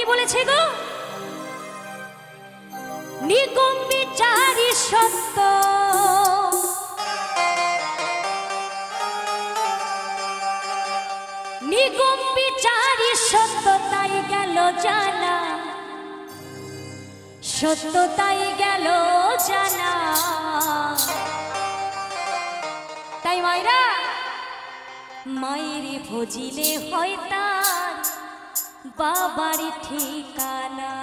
বলেছে গো, নিগম বিচারি সত্য, নিগম বিচারি সত্য তাই গেল জানা, সত্য তাই গেল জানা। তাই মায়েরা, মায়েরে ভজিলে হয় তার বাবার ঠিকানা।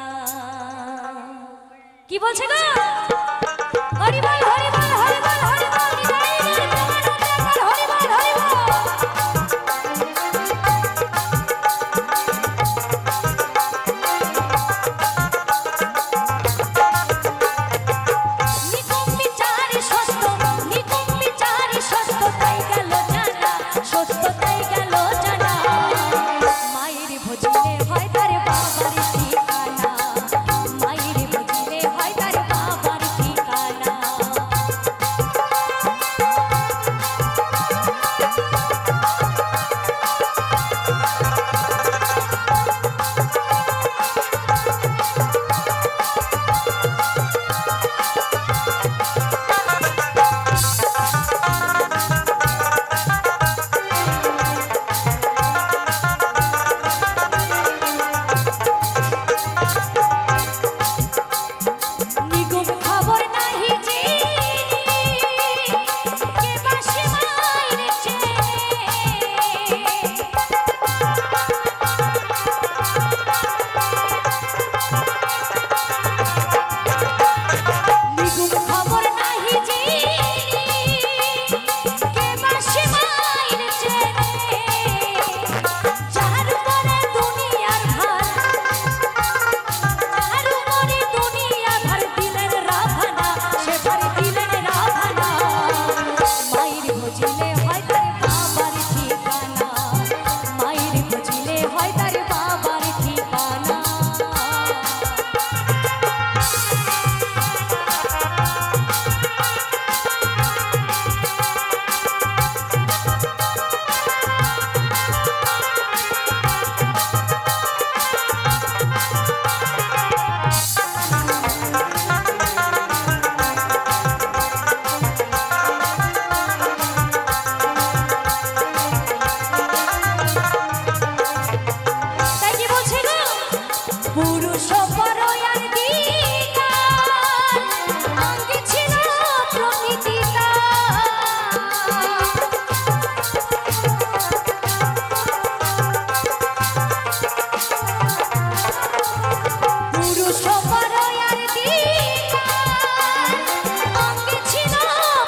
কি বলছে গো? হরি বল হরি বল হরি বল হরি বল, হরি বল হরি বল। নিগম বিচারি সত্য, নিগম বিচারি সত্য তাই গেল জানা, সত্য তাই গেল জানা। মায়ের ভজিলে হয় তার বাবার ঠিকানা, মায়ের ভজিলে হয় তার বাবার ঠিকানা। নিগম খবর নাহি চিনি, কে বাসে মায়ের চেনে। নিগম খবর নাহি চিনি, কে বাসে মায়ের চেনে। যার পরে দুনিয়ার ভার, যার উপরে দুনিয়া ভর দিলেন রাভানা, সে ভর দিলেন রাভানা। মায়ের ভজিলে হয় তার বাবার ঠিকানা, মায়ের ভজিলে হয় তার বাবার ঠিকানা। তাই কি বলছে গো? পুরুষ পরয়ার বিকার, অঙ্গে ছিল প্রকৃতি তার। পুরুষ পরয়ার বিকার, অঙ্গে ছিল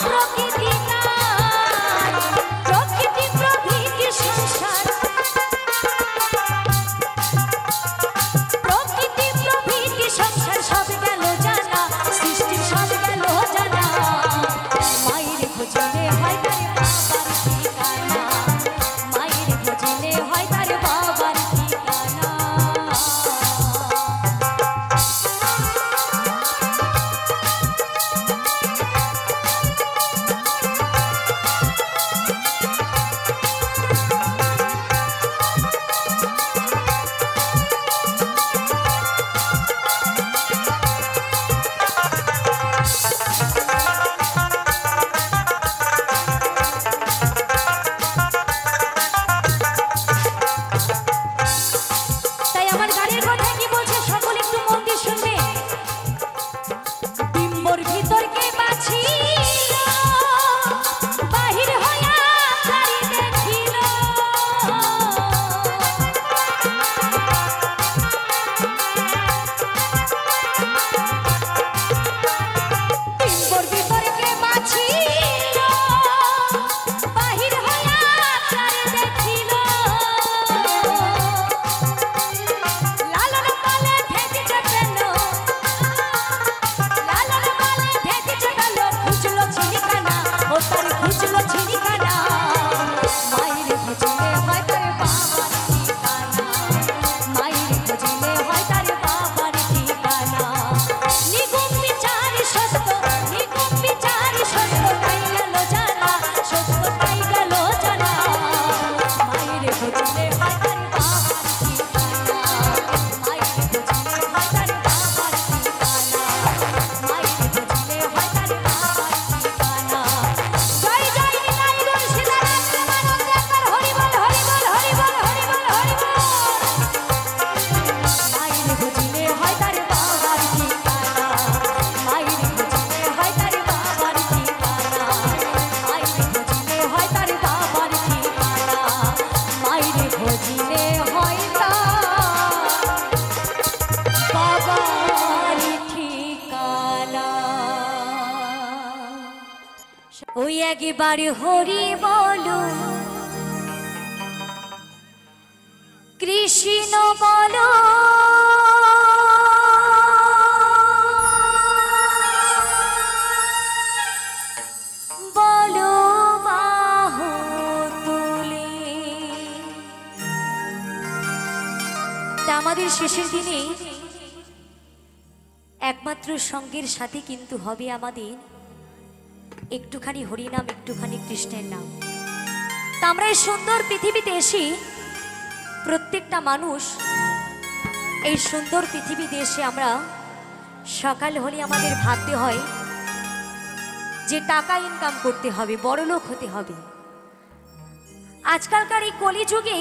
প্রকৃতি তার। প্রকৃতি প্রভৃতি সংসার, প্রকৃতি প্রভৃতি সংসার সব গেল জানা, সৃষ্টি সব গেল জানা। মায়ের ভজিলে হয় তার বাবার ঠিকানা, মায়ের ভজিলে হয় তার বাবার ঠিকানা। তাই আমার গানের কথা কি বলছে সকলে একটু মন দিয়ে শুনবে। ডিম্বর ভিতর কে বাছিল, বাহির হইয়া তারি দেখিল। ডিম্বর ভিতর কে বাছিল, বাহির হইয়া তারি দেখিল। লালন বলে ভেজেছে কেন, লালন বলে ভেজেছে কেন, খুঁজলো ছিনিকানা, ও তার খুঁজলো ছিনিকানা। মায়ের ভজিলে হয় তার বাবার ঠিকানা, মায়ের ভজিলে হয় তার বাবার ঠিকানা। নিগম বিচারি সত্য, নিগম বিচারি সত্য তাই গেল জানা, সত্য তাই গেল জানা। মায়ের ভজিলে হয় তার বাবার ঠিকানা, মায়ের একবারে হরি বলো কৃষ্ণ বলো বলো বাহু তুলে। তা আমাদের শেষের দিনে একমাত্র সঙ্গের সাথে কিন্তু হবে আমাদের একটুখানি হরিনাম, একটুখানি কৃষ্ণের নাম। তা আমরা এই সুন্দর পৃথিবীতে এসে প্রত্যেকটা মানুষ এই সুন্দর পৃথিবীতে এসে আমরা সকাল হলে আমাদের ভাবতে হয় যে টাকা ইনকাম করতে হবে, বড়লোক হতে হবে। আজকালকার এই কলিযুগে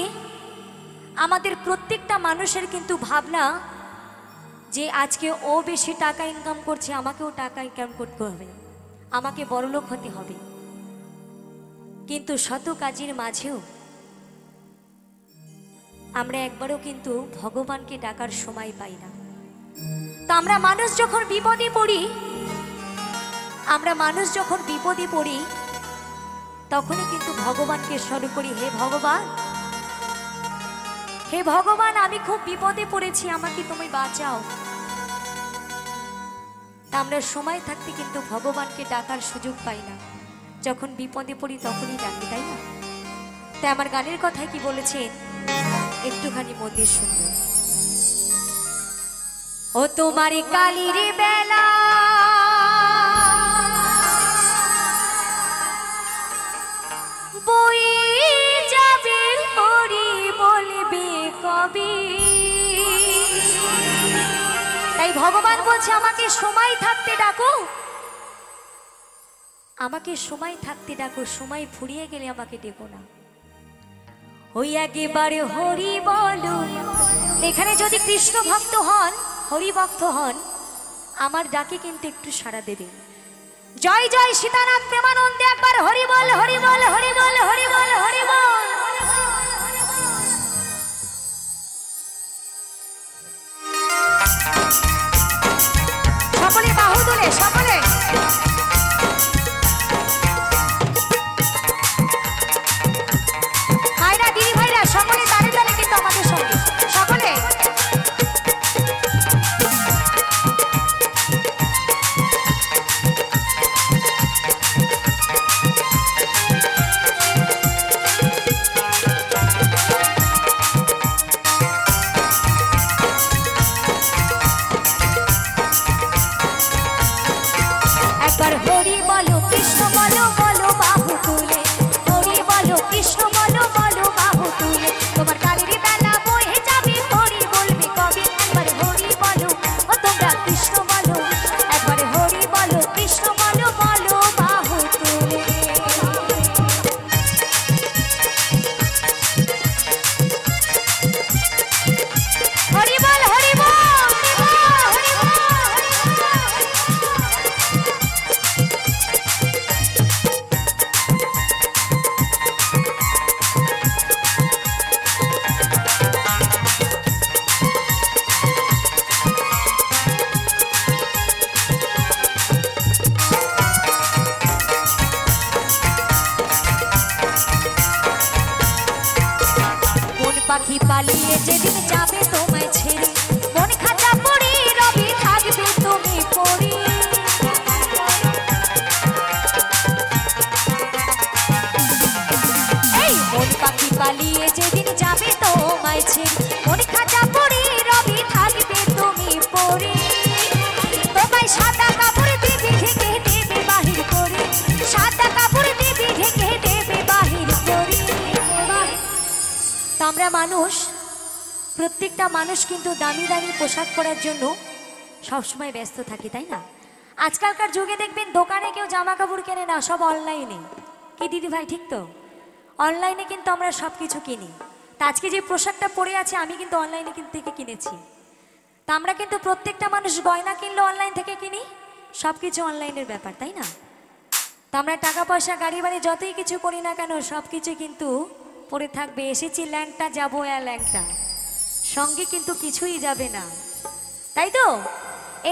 আমাদের প্রত্যেকটা মানুষের কিন্তু ভাবনা যে আজকে ও বেশি টাকা ইনকাম করছে, আমাকেও টাকা ইনকাম করতে হবে, আমাকে বড়লোক হতে হবে। কিন্তু শত কাজের মাঝেও আমরা একবারও কিন্তু ভগবানকে ডাকার সময় পাই না। তো আমরা মানুষ যখন বিপদে পড়ি তখনই কিন্তু ভগবানকে স্মরণ করি, হে ভগবান আমি খুব বিপদে পড়েছি, আমাকে তুমি বাঁচাও। তা আমরা সময় থাকতে কিন্তু ভগবানকে ডাকার সুযোগ পাই না, যখন বিপদে পড়ি তখনই ডাকি, তাই না? তাই আমার গানের কথায় কি বলেছেন একটুখানি মন দিয়ে শুনবেন। ও তোমার কালির বেলা বই যাবে হরি বলবে কবি। তাই ভগবান বলছে আমাকে সময় থাকতে ডাকো, আমাকে সময় থাকতে ডাকো, সময় ফুরিয়ে গেলে আমাকে ডেকো না। ওই একেবারে হরি বলো। এখানে যদি কৃষ্ণ ভক্ত হন, হরি ভক্ত হন, আমার ডাকে কিন্তু একটু সাড়া দেবে। জয় জয় সীতানাথ প্রেমানন্দে একবার হরি বল, হরি বল, হরি বল, হরি বল, হরি বল। সকলে বাহু তুলে, সকলে ভাইরা দিদি ভাইরা সকলে তালে তালে কিন্তু আমাদের সঙ্গে সকলে। একবার হরি বলো কৃষ্ণ বলো, বলো বাহু তুলে, হরি বলো কৃষ্ণ বলো, বলো বাহু তুলে। তোমার কালির বেলা বয়ে যাবে হরি বলবে কবি। একবার হরি বলো ও তোমরা কৃষ্ণ বলো, একবার হরি বলো কৃষ্ণ বলো, বলো বাহু তুলে। হরি বল, হরি বল, হরি বল, হরি বল। পাখি পালিয়ে যেদিন যাবে তোমায় ছেড়ে, মন খাঁচা পড়ে রবি থাকবে তুমি পড়ে। এই মন পাখি পালিয়ে যেদিন যাবে তোমায় ছেড়ে, মন খাঁচা পড়ে রবি থাকবে তুমি পড়ে। তোমায় সাদা কাপড় দেবে ঢেকে দেবে বাহির করে, সাদা কাপড় দেবে ঢেকে দেবে বাহির করে। আমরা মানুষ, প্রত্যেকটা মানুষ কিন্তু দামি দামি পোশাক পরার জন্য সবসময় ব্যস্ত থাকি, তাই না? আজকালকার যুগে দেখবেন দোকানে কেউ জামা কাপড় কেনে না, সব অনলাইনে। কি দিদি ভাই ঠিক তো? অনলাইনে কিন্তু আমরা সব কিছু কিনি। তা আজকে যে পোশাকটা পরে আছে আমি কিন্তু অনলাইনে থেকে কিনেছি। তা আমরা কিন্তু প্রত্যেকটা মানুষ গয়না কিনলে অনলাইন থেকে কিনি, সব কিছু অনলাইনের ব্যাপার, তাই না? তা আমরা টাকা পয়সা গাড়ি বাড়ি যতই কিছু করি না কেন সব কিছু কিন্তু পড়ে থাকবে। এসেছি ল্যাংটা, যাবো ল্যাংটা, সঙ্গে কিন্তু কিছুই যাবে না, তাই তো?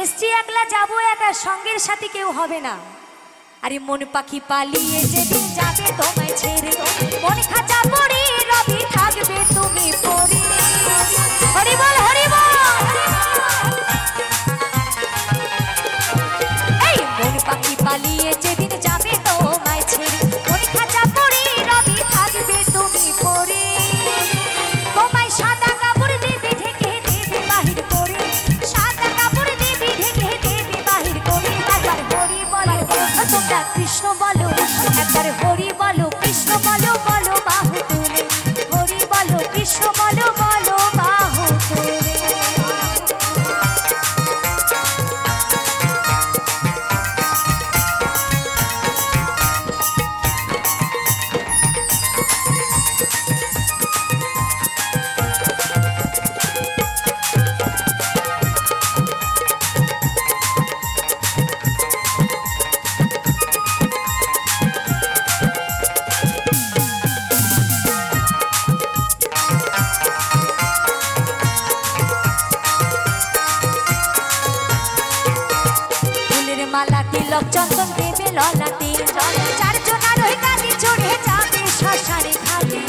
এসছি একলা, যাবো একা, সঙ্গের সাথে কেউ হবে না। আরে মন পাখি পালিয়ে যেদিন যাবে তোমায় ছেড়ে মন খাঁচা পড়ে রবি থাকবে তুমি পড়ে হরি বল হরি বল এই মন পাখি পালিয়ে যেদিন যাবে তোমায় ছেড়ে মন খাঁচা পড়ে রবি থাকবে তুমি পড়ে তোমায় সাদা কাপড় দেবে ঢেকে দেবে বাহির করে সাদা কাপড় দেবে ঢেকে দেবে বাহির করে একবার হরি বলো তোমরা কৃষ্ণ বলো একবার হরি বলো কৃষ্ণ বলো বলো বাহু তুলে হরি বলো কৃষ্ণ বলো বলো বাহু তুলে মালা তিলক চন্দন দেবে ললাটে চারজনার ওই গাড়ি চড়ে যাবে শ্মশানে ঘাটে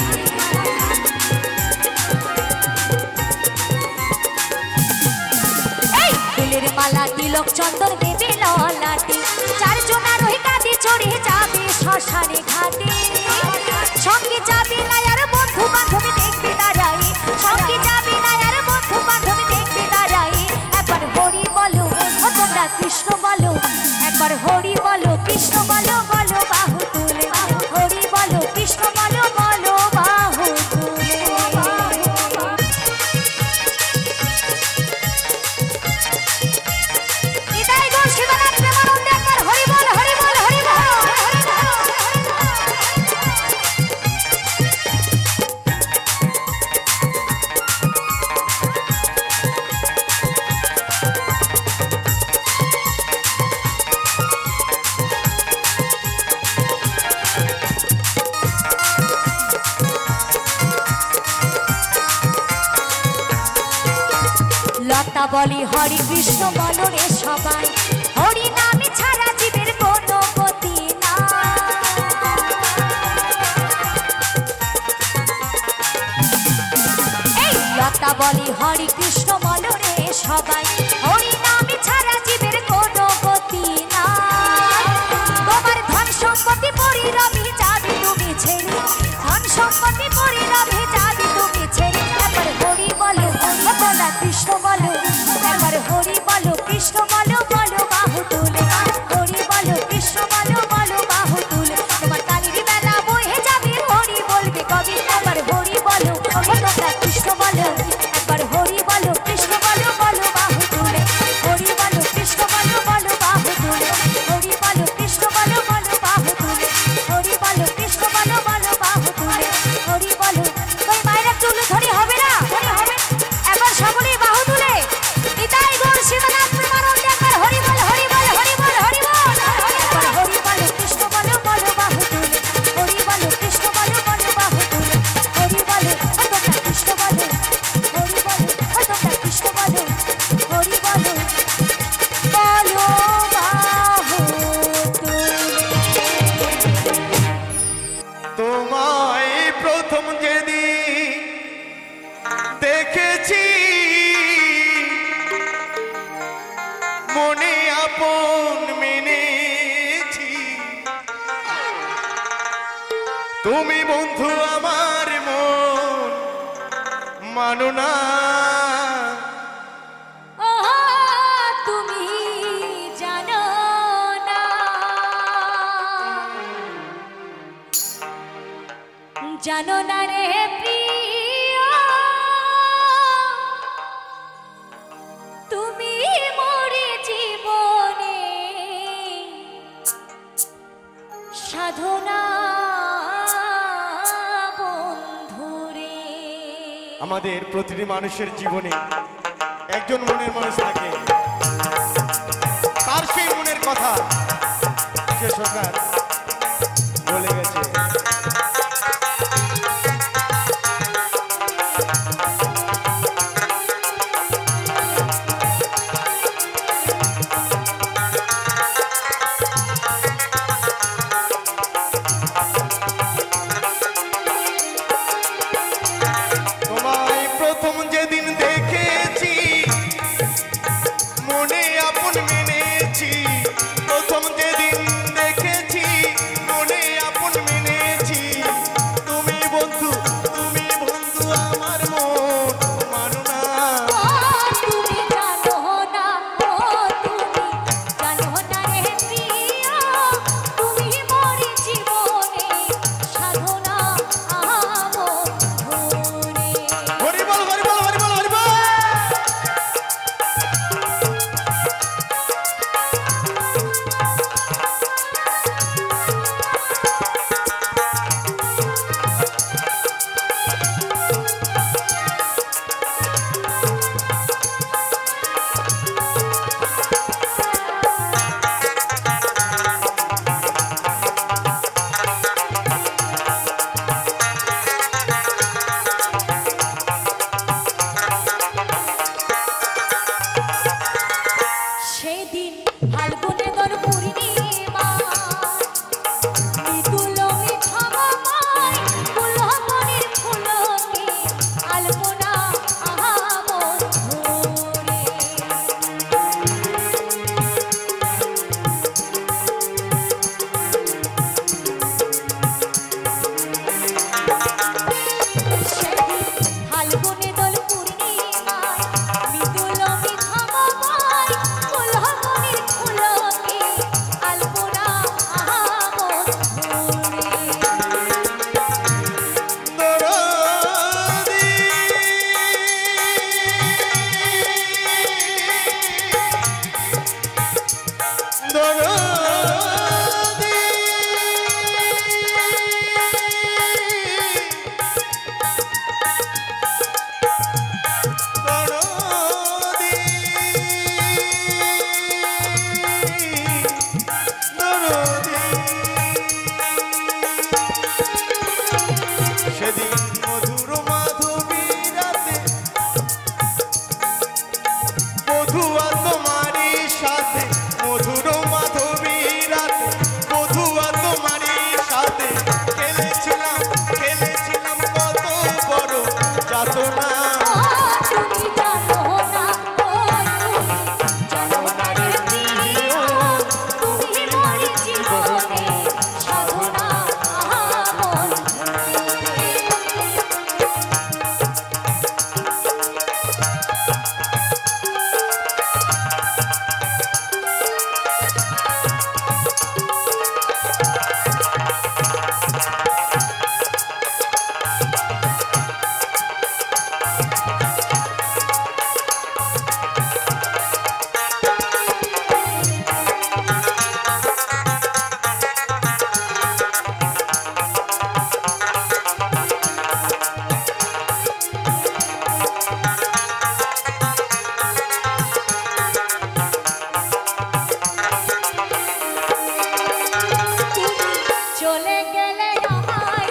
এই ফুলের মালা তিলক চন্দন দেবে ললাটে চারজনার ওই গাড়ি চড়ে যাবে শ্মশানে ঘাটে সঙ্গে যাবে না আর বন্ধু বান্ধবী দেখবে দাঁড়াই সঙ্গে যাবে না আর বন্ধু বান্ধবী দেখবে দাঁড়াই একবার হরি বলো তোমরা কৃষ্ণ বলো একবার হরি বলো কৃষ্ণ বলো বলো বাহু তুলে হরি বলো কৃষ্ণ বলো বলো বাহু তুলে নিতাই গৌর শিবনাথ প্রেমানন্দে একবার হরি বল হরি বল হরি বল লতা বলি হরি কৃষ্ণ বলো রে সবাই হরি নামে ছাড়া জীবের কোনো গতি না এই লতা বলি হরি কৃষ্ণ বলো রে সবাই হরি নামে ছাড়া জীবের কোনো গতি না তোমার ধন সম্পত্তি পরিরবি যাবে তুমি ছেড়ে ধন সম্পত্তি পরিরবি যাবে তুমি ছেড়ে একবার হরি বলো তোমরা কৃষ্ণ বলো একবার হরি বলো কৃষ্ণ বলো বলো বাহু তুলে হরি বলো কৃষ্ণ বলো বলো বাহু তুলে তোমার তালির বেলা বয়ে যাবে হরি বলবে কবি একবার হরি বলো তোমরা কৃষ্ণ বলো একবার হরি বলো কৃষ্ণ বলো বলো বাহু তুলে হরি বলো কৃষ্ণ বলো বলো বাহু তুলে হরি বলো কৃষ্ণ বলো বলো বাহু তুলে হরি বলো কৃষ্ণ বলো বলো বাহু তুলে হরি বলো ওই মায়ের চুল ধরে হবে না হবে একবার সকলেই বাহু তুলে নিতাই গৌর শিবনাথ প্রেমানন্দে একবার হরি বল হরি বল হরি বল হরি বল একবার হরি বলো কৃষ্ণ বলো বলো বাহু তুলে হরি বলো কৃষ্ণ বলো বলো বাহু তুলে হরি বলো তোমরা কৃষ্ণ বলো হরি বলো তোমরা কৃষ্ণ বলো হরি বলো বলো বাহু তুলে তোমায় প্রথম যেদিন দেখেছি মনে আপন মেনেছি তুমি বন্ধু আমার মন মানো না ও তুমি জানো না জানো না রে প্রিয় তুমি মোরে জীবনে সাধনা বন্ধুরে আমাদের প্রতিটি মানুষের জীবনে একজন মনের মানুষ থাকে তার সেই মনের কথা সে সরকার বলে গেছে চলে গেলে আমার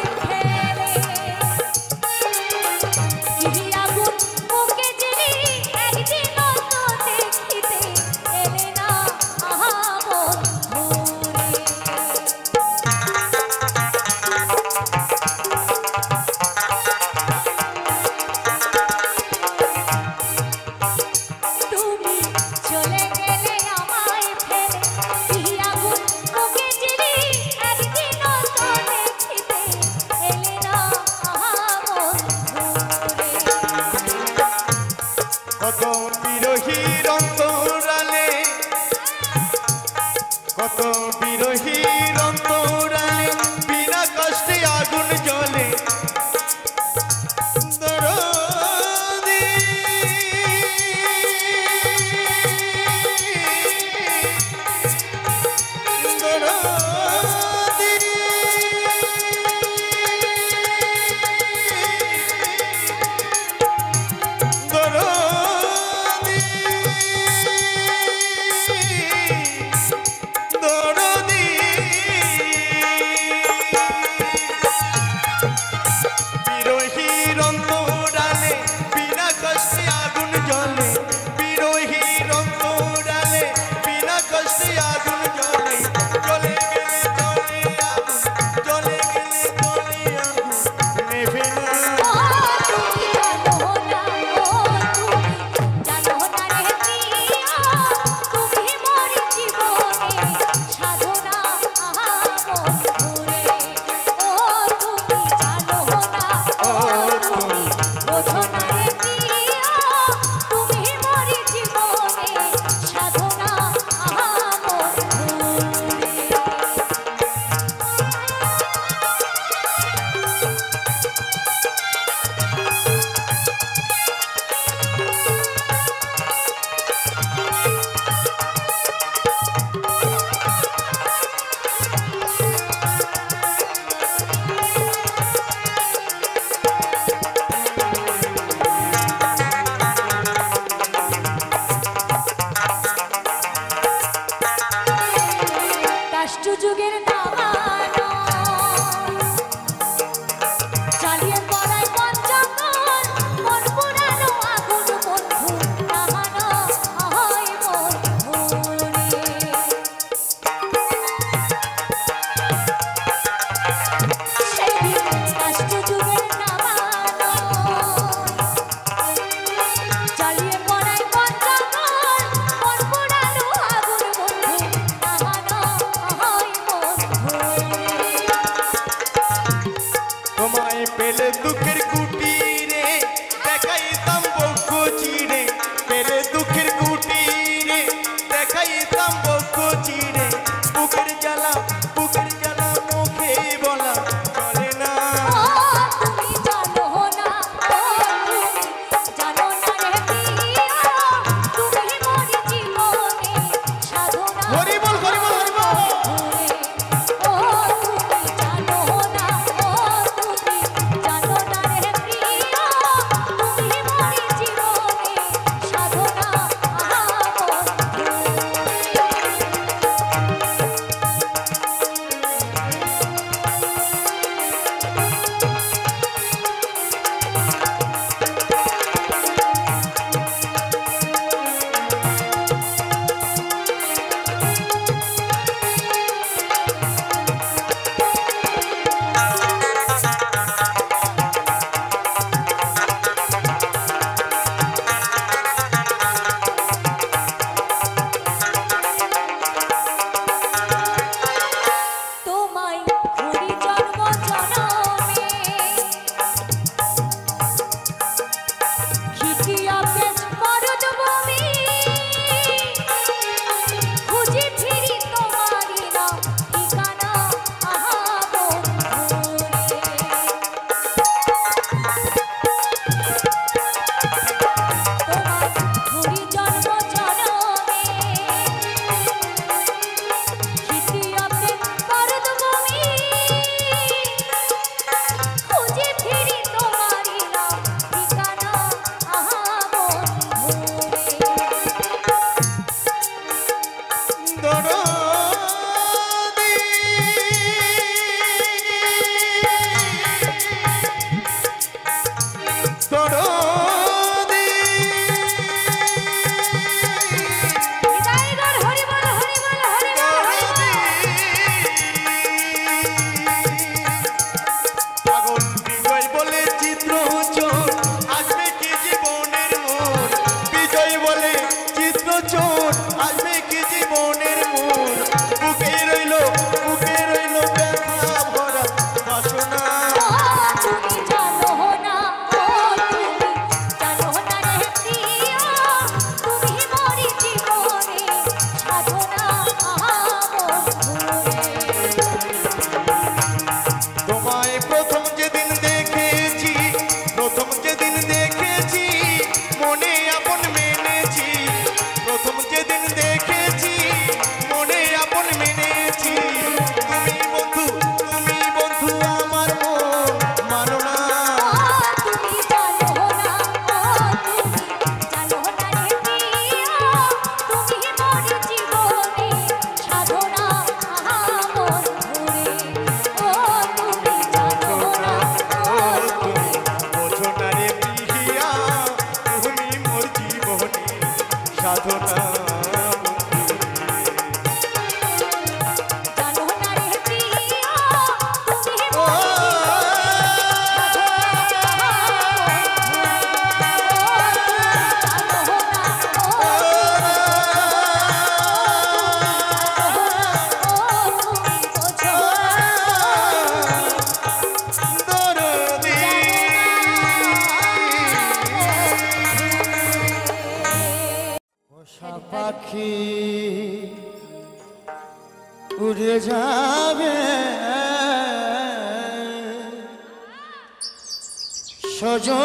সজনী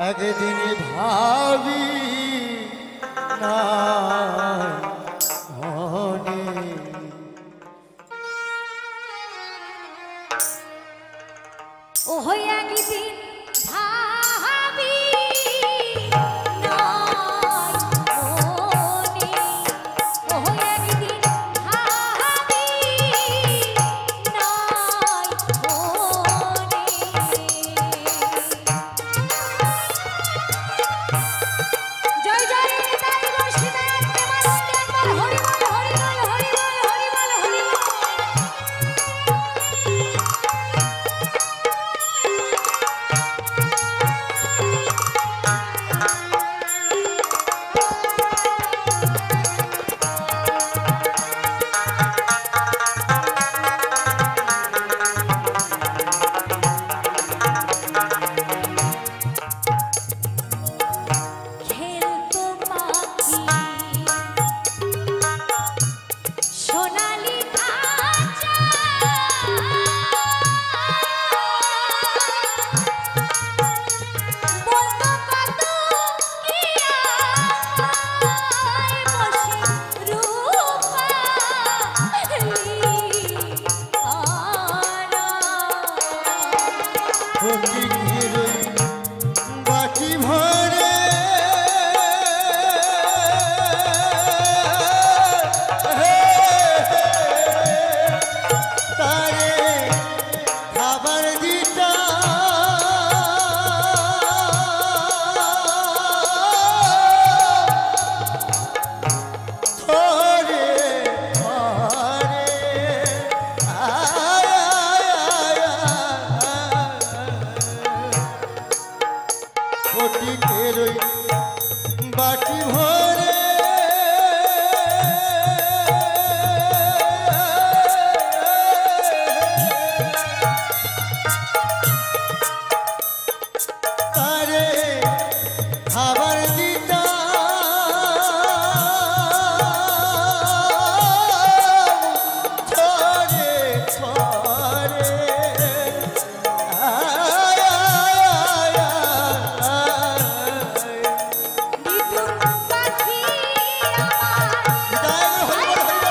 একদিন ভাবি না ও হই একদিন ভাবি নাই মনে, ও হই একদিন ভাবি নাই মনে। জয় জয় নিতাই গৌর সীতানাথ প্রেমানন্দে একবার হরি বল হরি বল হরি বল হরি বল হরি বল। খেলতো পাখি সোনালি খাঁচা, বলতো কত কি আমায় বসে রূপালি আনা। ফকিরের বাটি ভরে তারে খাবার দিতা ধরে ধরে আয় আয় ফটিকের বাটি ভরে তারে খাবার দিতা ধরে ধরে আয় আয় আয় বিপুল পাখি আমার হরি বল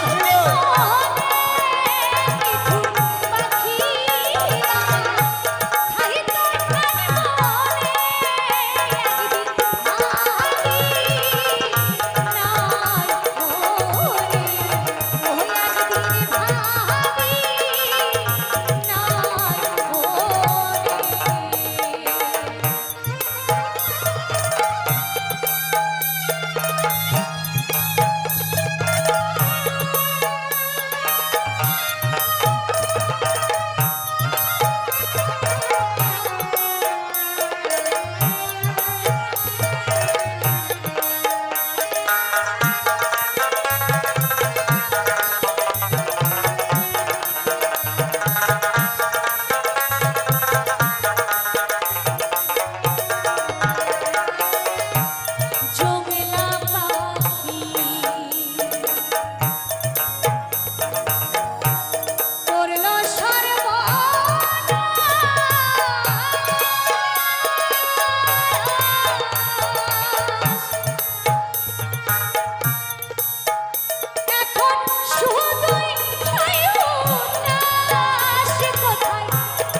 জমেলা পাখি করলো সর্বনাশ। এখন শুধুই হায়ুনাশ, কোথায়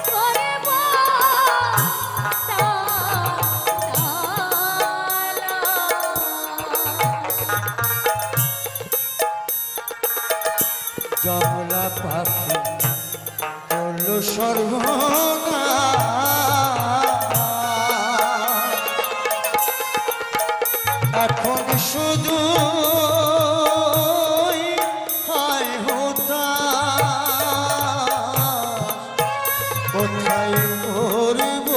করব জমলা পাখি করল সর্বনাশ এখন শুধু হায় হতাশ কোথায় করব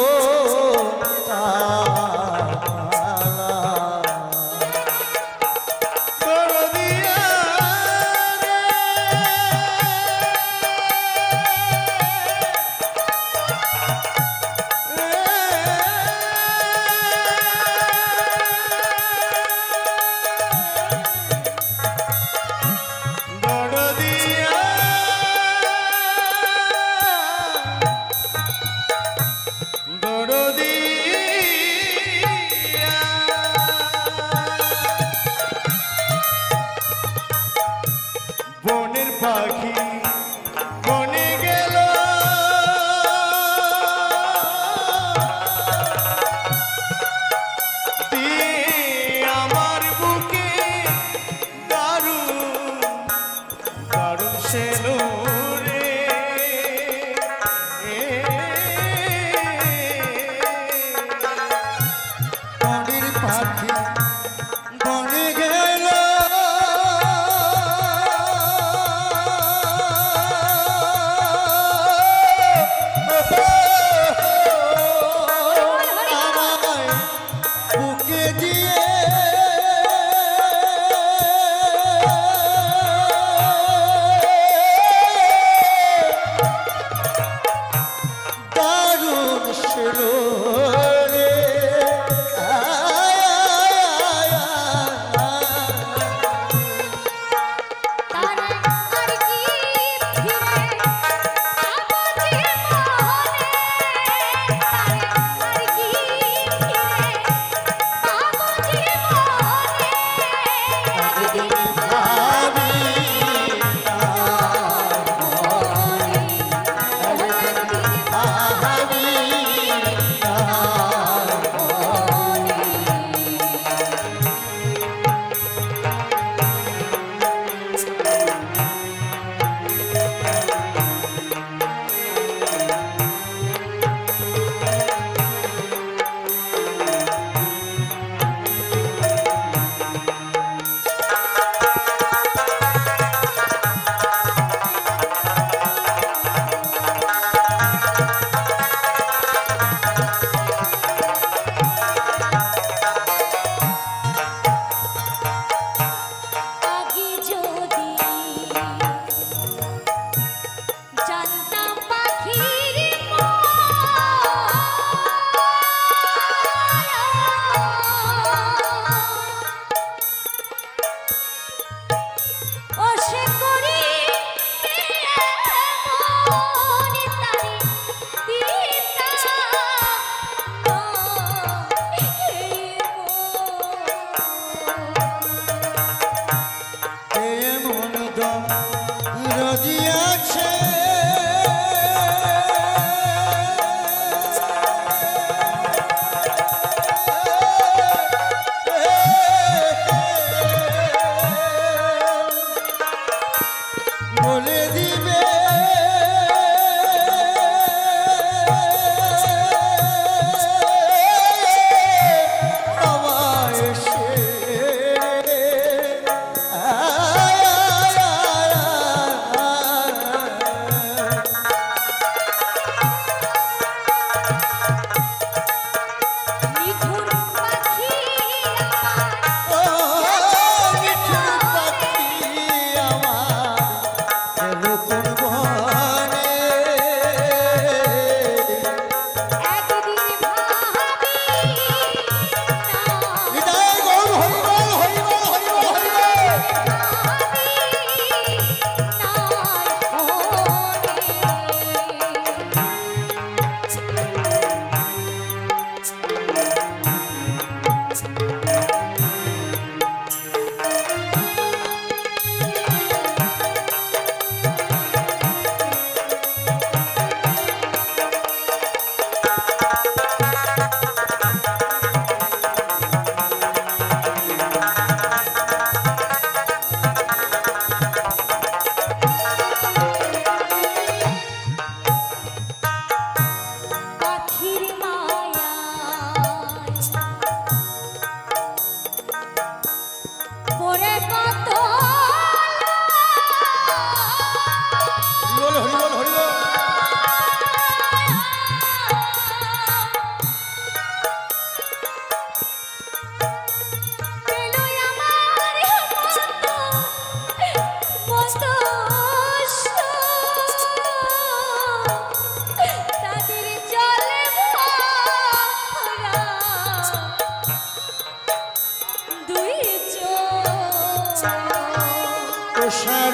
দরদিয়া রে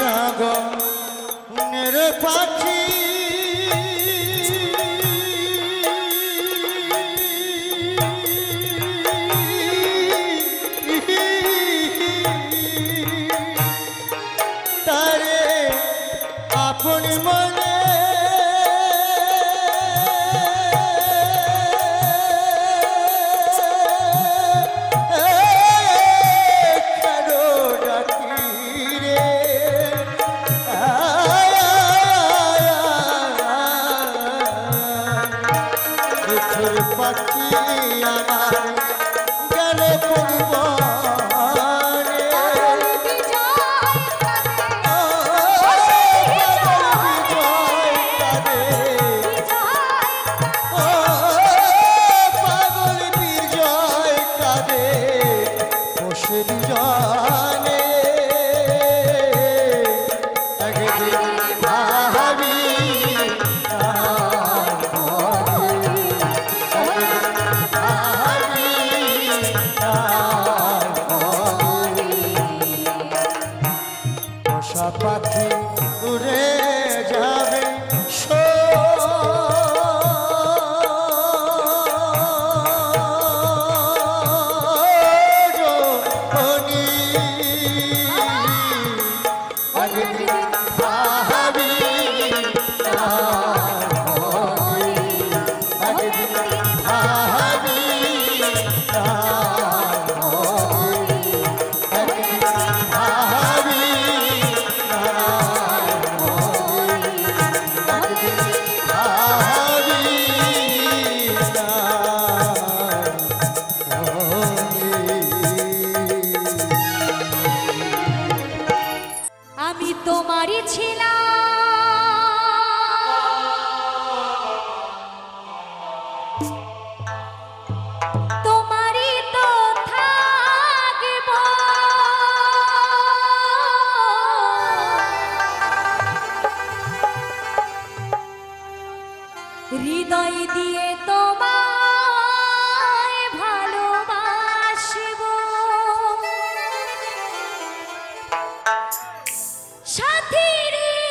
সারাগনের পাখি তারে আপনি মনে পাখি আমার গেল পরিবারে পাগল বিজয় কাঁদে বসে দুজনে একদিন ভাবি পাখি উড়ে যাবে আমি তোমারই ছিলাম তোমারই তো থাকব হৃদয় দিয়ে তোমায় ভালোবাসব সাথী রে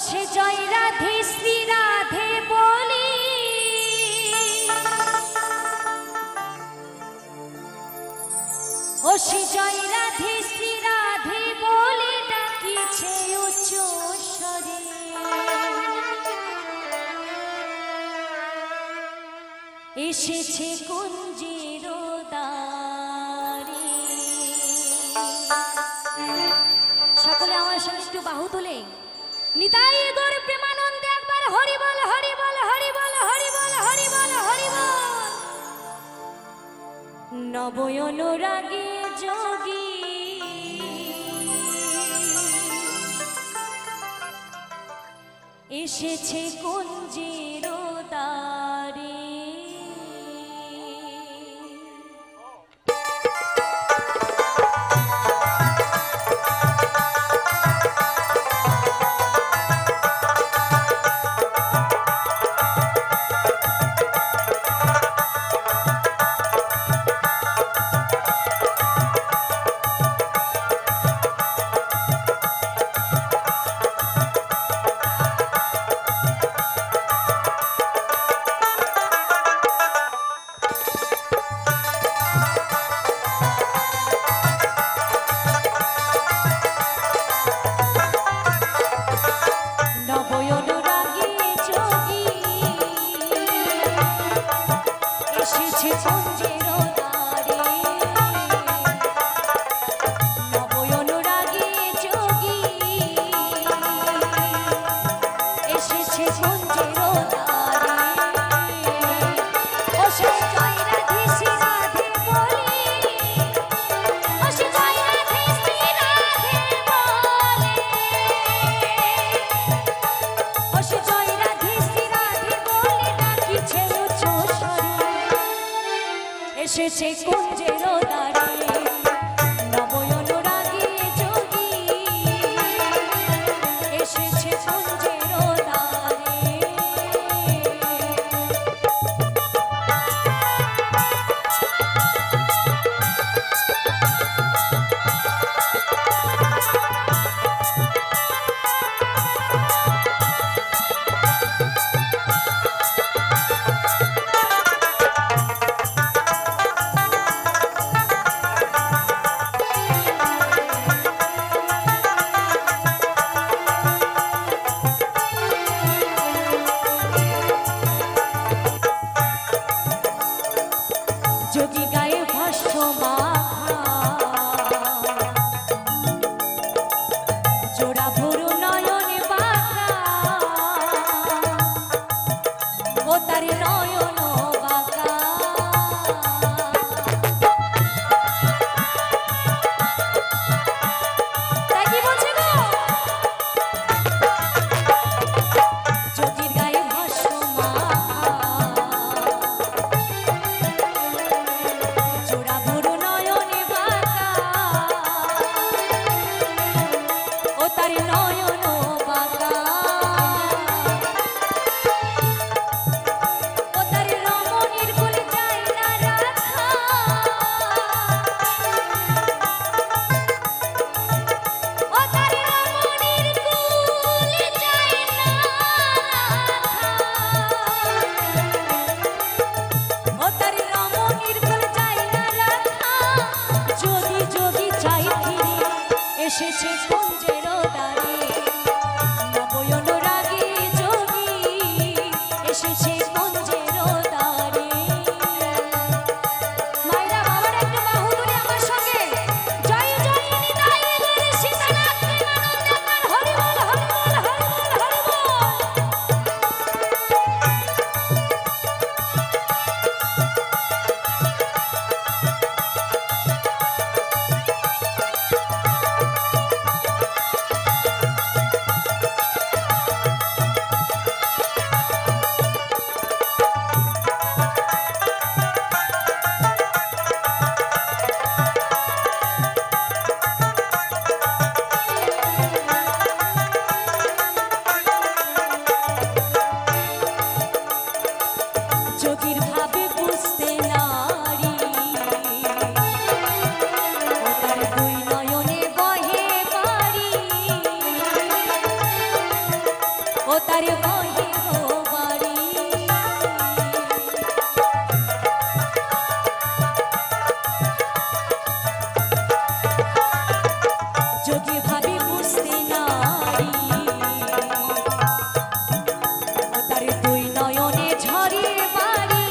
সে জয় রাধে শ্রী রাধে বলি ও সে জয় রাধে শ্রী রাধে বলে ডাকিছে উচ্চ স্বরে এসেছে কুঞ্জের দ্বারে সকলে আমার সঙ্গে একটু বাহু তুলে নিতাই গৌর প্রেমানন্দে একবার হরি বল হরি বল হরি বল হরি বল হরি বল হরি বল নবয়ন রাগে যোগী এসেছে কুঞ্জের দ্বারে এসেছে কুঞ্জের দ্বারে নবয়ন রাগে যোগী এসেছে কুঞ্জের দ্বারে যোগী গায়ে ভাষ্য মাখা জোড়া ভরু নয়নে বাঁকা ও তার নয়ন বাঁকা তাই কি বলছে গো যোগীর গায়ে ভাষ্য মাখা এসেছে কুঞ্জের দ্বারে নবয়ন রাগে যোগী এসেছে কুঞ্জের দ্বারে মায়েরা বাবারা একটু বাহু তুলে আমার সঙ্গে জয় জয় নিতাই গৌর সীতানাথ প্রেমানন্দে একবার হরি বল হরি বল হরি বল হরি বল তার বহির বাড়ি যোগী ভাবি বুঝতে নারী ও তার দুই নয়নে ঝরে বাড়ি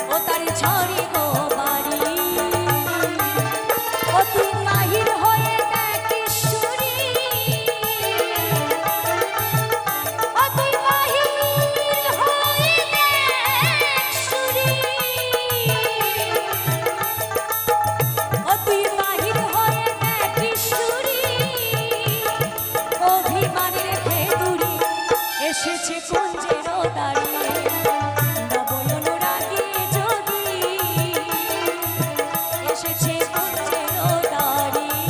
ও তার ঝরে গো বাড়ি ও তুই মাহির হয়ে দেখ ঈশ্বরী ও তুই মাহির হয়ে দেখ ঈশ্বরী ও তুই মাহির হয়ে দেখ ঈশ্বরী অভিমানের ভেদুরে এসেছে কুঞ্জের দাঁড়িয়ে নবয়ন রাগে যোগী এসেছে কুঞ্জের দাঁড়িয়ে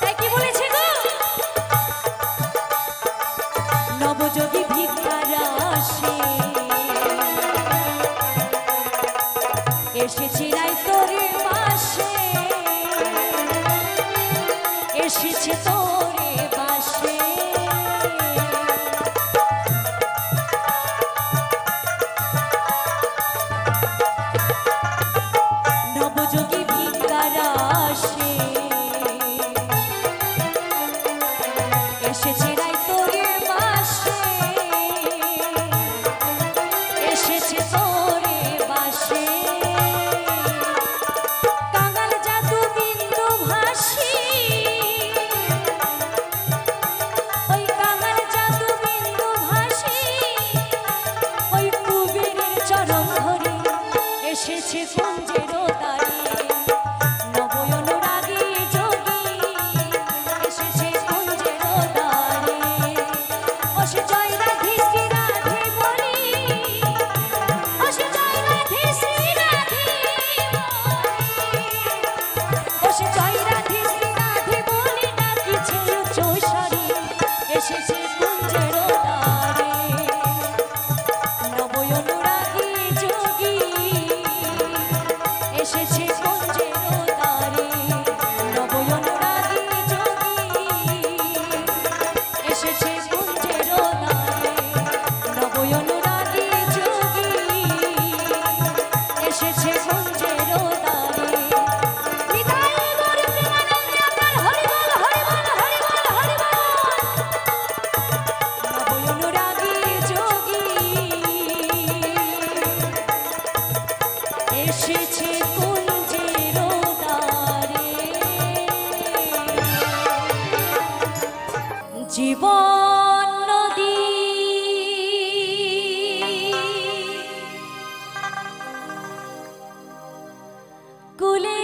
তাই কি বলেছে গো নবযোগী ভিক্ষার আসে এসেছে রাই তোরে বাসে এসেছে তোরে বাসে নবযোগী ভিক্ষার আসে এসেছে রাই তোরে বাসে এসেছে তোরে বাসে কাঙাল জাদু বিন্দু ভাসি ওই কাঙাল জাদু বিন্দু ভাসি ওই কুবেরের চরণ ধরে এসেছে কুঞ্জের দাঁড়িয়ে নবয়ন রাগে যোগী এসেছে কুঞ্জের দাঁড়িয়ে ও সে জয় রাধে শ্রী রাধে বলি ও সে জয় রাধে শ্রী রাধে ও সে জয় রাধে শ্রী রাধে বলি ডাকিছে উচ্চস্বরে এসেছে কুঞ্জের দাঁড়িয়ে নবয়ন রাগে যোগী এসেছে কুঞ্জের দাঁড়িয়ে নবয়ন রাগে যোগী এসেছে কুঞ্জের দাঁড়িয়ে নবয়ন রাগে যোগী এসেছে কুঞ্জের দাঁড়িয়ে নিতাই গৌর প্রেমানন্দে আপনার হরি বল হরি বল হরি বল হরি বল নবয়ন রাগে যোগী এসেছে কুঞ্জের দ্বারে জীবন নদী কুলে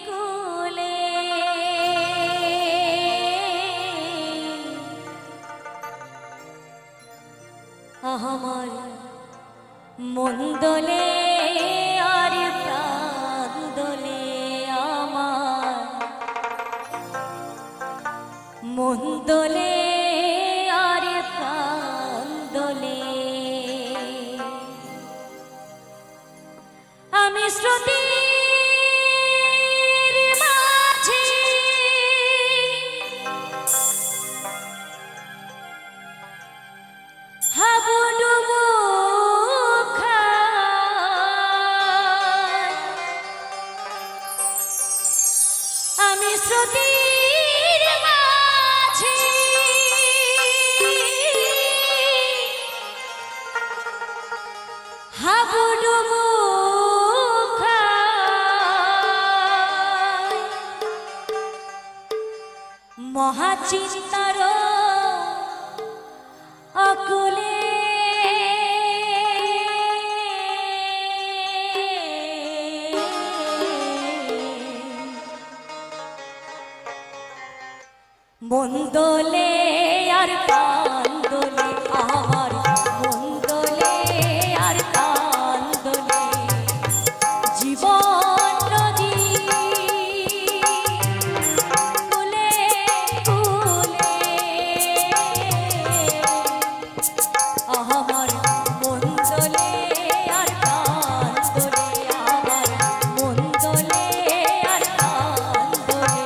কুলে আমার মন দোলে আর প্রাণ দোলে আমার মন দোলে আর প্রাণ দোলে আমি স্রোতের মাঝে হাবুডুবু খাই আমি স্রোতের মাঝে হাবুডুবু খাই মহাচিন্তার অকুলে আমার মন দোলে আর প্রাণ দোলে, আমার মন দোলে আর প্রাণ দোলে।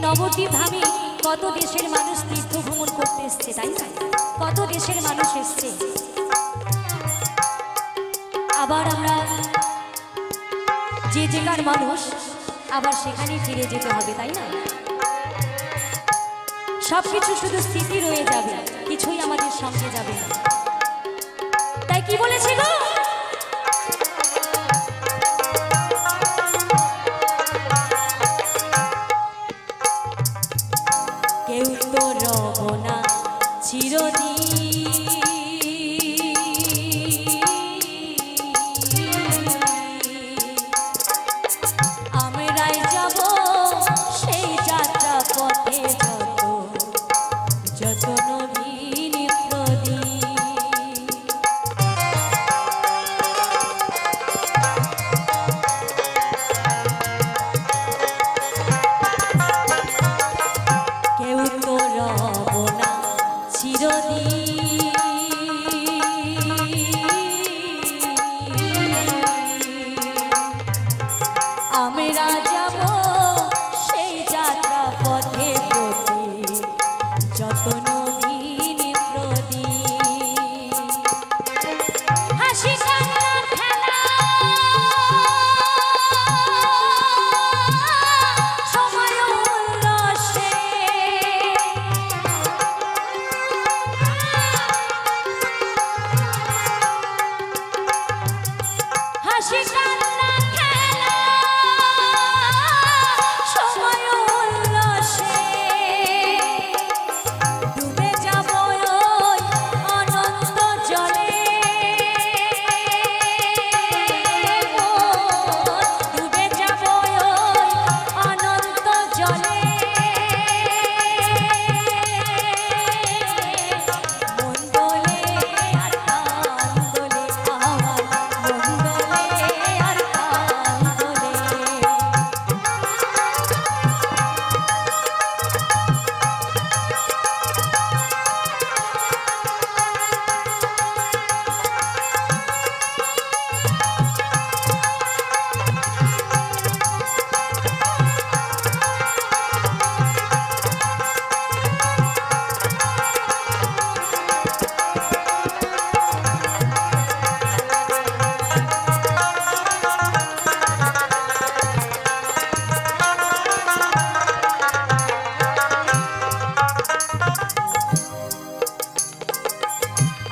নবদ্বীপ ধামে কত দেশের মানুষ তীর্থ ভ্রমণ করতে এসছে, তাই না? কত দেশের মানুষ এসছে। আবার আমরা যে জায়গার মানুষ আবার সেখানেই ফিরে যেতে হবে, তাই না? সবকিছু শুধু স্মৃতি রয়ে যাবে, কিছুই আমাদের সঙ্গে যাবে না। তাই কি বলেছে গো? কেউ তো রব না চিরদিন, আমরাই যাব সেই যাত্রা পথে যত নবীন প্রদীপ। কেউ তো রব না চিরদিন, আমরা যাব সেই যাত্রা পথে যত নবীন প্রদীপ। হাসি কান্না খেলা সময় উল্লাসে, হাসি কান্না খেলা সময় উল্লাসে, ডুবে যাব ওই অনন্ত জলে, ডুবে যাব ওই অনন্ত জলে। মন দোলে আর প্রাণ দোলে, আমার মন দোলে আর প্রাণ দোলে।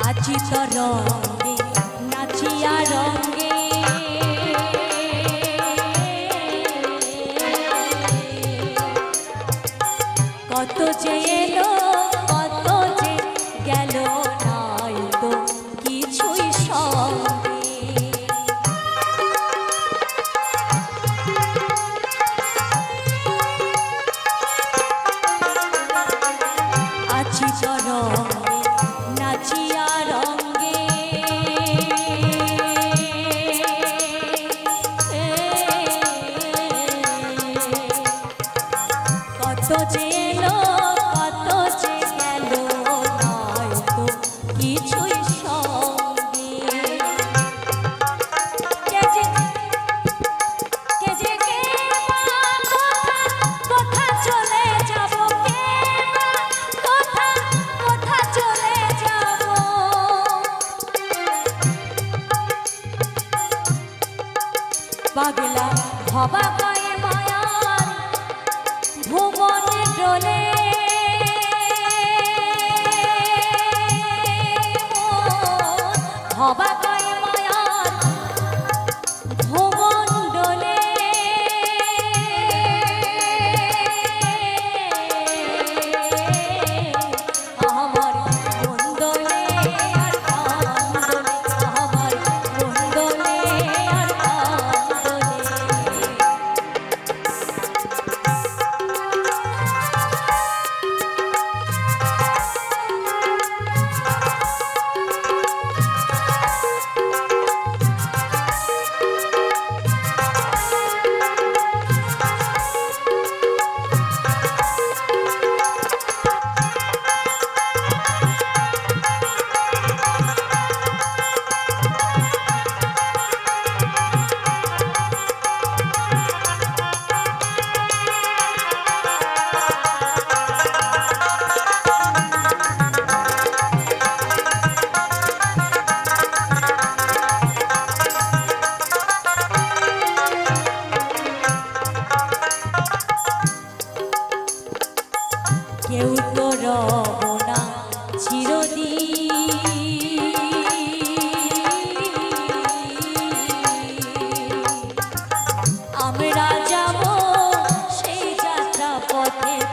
আজি তো রঙে নাচিয়া রঙে, কত যে এলো কত যে গেল, নাই তো কিছুই সঙ্গে। আজি তো রঙে নাচিয়া রঙে, কত যে এলো কত যে গেল, নাই তো কিছুই সঙ্গে। কে যে কোথা চলে যাব, কে কোথা চলে যাব, পাগলা ভবা গায়ে মায়ার ভুবনে ডোলে, ভবা গায়ে মায়ার ভুবন ডোলে। পথে